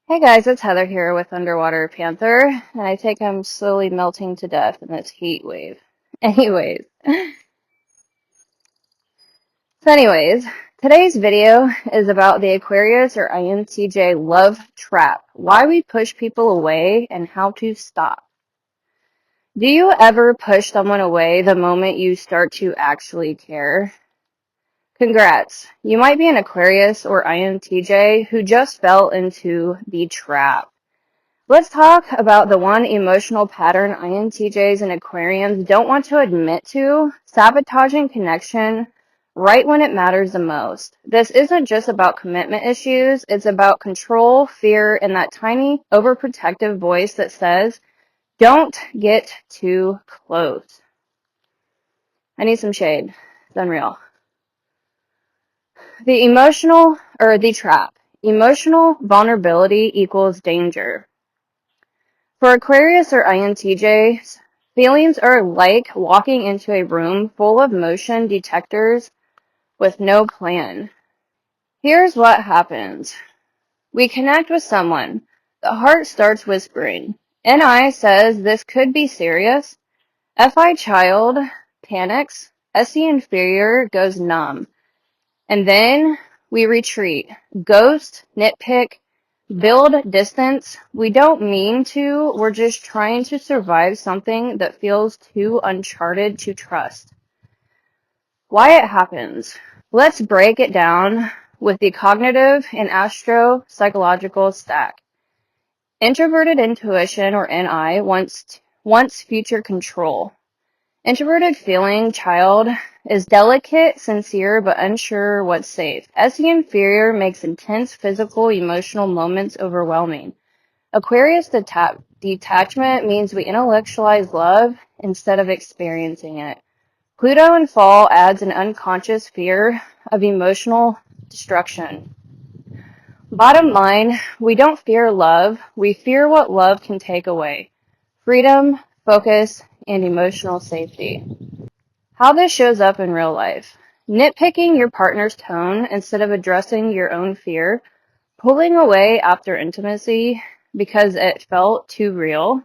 Hey guys, it's Heather here with Underwater Panther, and I think I'm slowly melting to death in this heat wave. Anyways, today's video is about the Aquarius or INTJ love trap, why we push people away and how to stop. Do you ever push someone away the moment you start to actually care? Congrats, you might be an Aquarius or INTJ who just fell into the trap. Let's talk about the one emotional pattern INTJs and Aquarians don't want to admit to, sabotaging connection right when it matters the most. This isn't just about commitment issues, it's about control, fear, and that tiny, overprotective voice that says, don't get too close. I need some shade. It's unreal. The trap. Emotional vulnerability equals danger. For Aquarius or INTJs, feelings are like walking into a room full of motion detectors with no plan. Here's what happens. We connect with someone. The heart starts whispering. NI says this could be serious. FI child panics. SE inferior goes numb. And then we retreat. Ghost, nitpick, build distance. We don't mean to. We're just trying to survive something that feels too uncharted to trust. Why it happens. Let's break it down with the cognitive and astro-psychological stack. Introverted intuition, or NI, wants future control. Introverted feeling child is delicate, sincere, but unsure what's safe. SE inferior makes intense physical, emotional moments overwhelming. Aquarius detachment means we intellectualize love instead of experiencing it. Pluto in fall adds an unconscious fear of emotional destruction. Bottom line, we don't fear love, we fear what love can take away. Freedom, focus, and emotional safety. How this shows up in real life. Nitpicking your partner's tone instead of addressing your own fear. Pulling away after intimacy because it felt too real.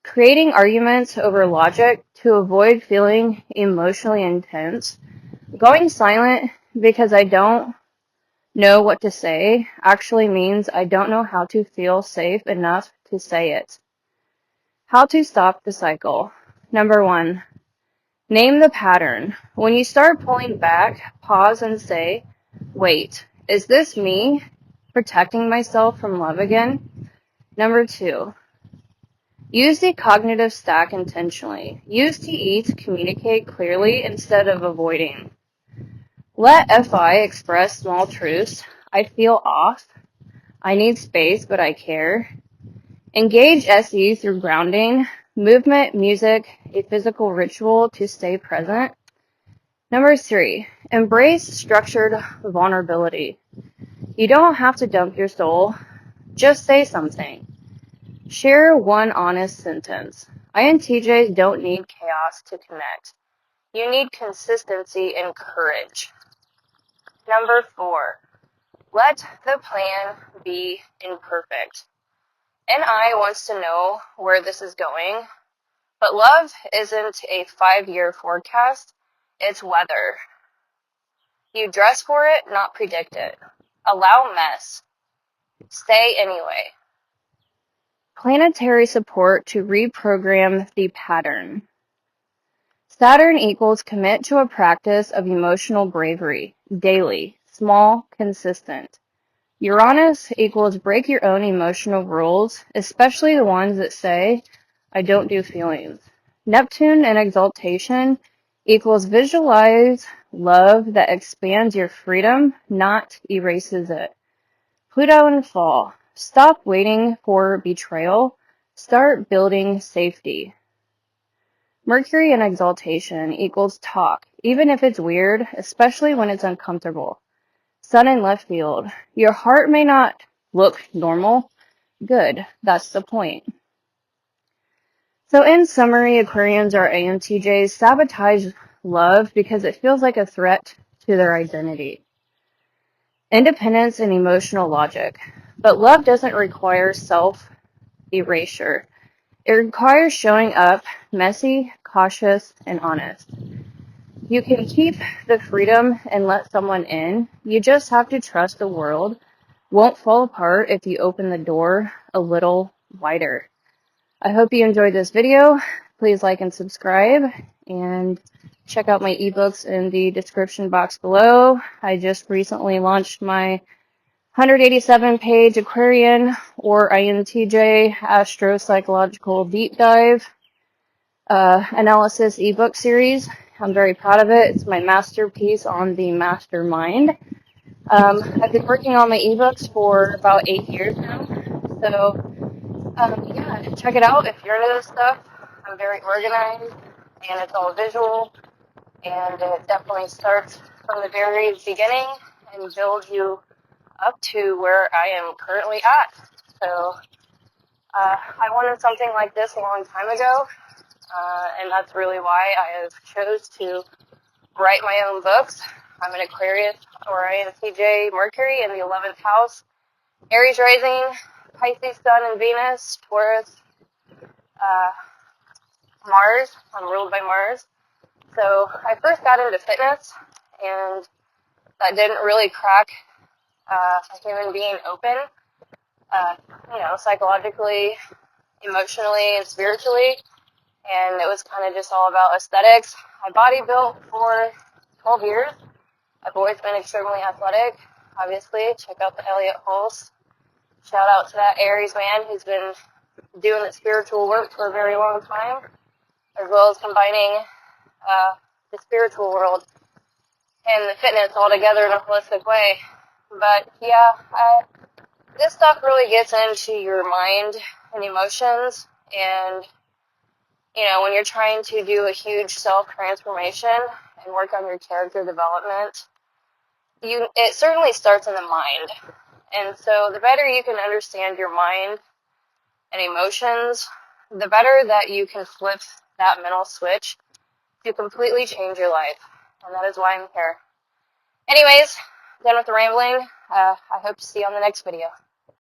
Creating arguments over logic to avoid feeling emotionally intense. Going silent because I don't know what to say actually means I don't know how to feel safe enough to say it. How to stop the cycle. Number 1. Name the pattern. When you start pulling back, pause and say, wait, is this me protecting myself from love again? Number 2. Use the cognitive stack intentionally. Use TE to communicate clearly instead of avoiding. Let FI express small truths. I feel off. I need space, but I care. Engage SE through grounding, movement, music, a physical ritual to stay present. Number 3, embrace structured vulnerability. You don't have to dump your soul. Just say something. Share one honest sentence. INTJs don't need chaos to connect. You need consistency and courage. Number 4, let the plan be imperfect. NI wants to know where this is going, but love isn't a 5-year forecast, it's weather. You dress for it, not predict it. Allow mess. Stay anyway. Planetary support to reprogram the pattern. Saturn equals commit to a practice of emotional bravery, daily, small, consistent. Uranus equals break your own emotional rules, especially the ones that say, I don't do feelings. Neptune and exaltation equals visualize love that expands your freedom, not erases it. Pluto in fall. Stop waiting for betrayal. Start building safety. Mercury in exaltation equals talk, even if it's weird, especially when it's uncomfortable. Sun in left field. Your heart may not look normal. Good, that's the point. So in summary, Aquarians or INTJs sabotage love because it feels like a threat to their identity. Independence and emotional logic. But love doesn't require self-erasure. It requires showing up messy, cautious, and honest. You can keep the freedom and let someone in. You just have to trust the world won't fall apart if you open the door a little wider. I hope you enjoyed this video. Please like and subscribe, and check out my ebooks in the description box below. I just recently launched my 187-page Aquarian or INTJ Astro-Psychological Deep Dive analysis ebook series. I'm very proud of it. It's my masterpiece on the mastermind. I've been working on my ebooks for about 8 years now. So, yeah, check it out if you're into this stuff. I'm very organized, and it's all visual, and it definitely starts from the very beginning and builds you up to where I am currently at. So, I wanted something like this a long time ago, and that's really why I have chose to write my own books. I'm an Aquarius or INTJ Mercury in the 11th house, Aries rising, Pisces Sun and Venus, Taurus, Mars. I'm ruled by Mars. So I first got into fitness, and that didn't really crack a human being open, psychologically, emotionally, and spiritually. And it was kind of just all about aesthetics. I bodybuilt for 12 years. I've always been extremely athletic, obviously. Check out the Elliott Hulse. Shout out to that Aries man who's been doing the spiritual work for a very long time, as well as combining the spiritual world and the fitness all together in a holistic way. But yeah, this stuff really gets into your mind and emotions, and when you're trying to do a huge self-transformation and work on your character development, it certainly starts in the mind. And so the better you can understand your mind and emotions, the better that you can flip that mental switch to completely change your life. And that is why I'm here. Anyways, done with the rambling. I hope to see you on the next video.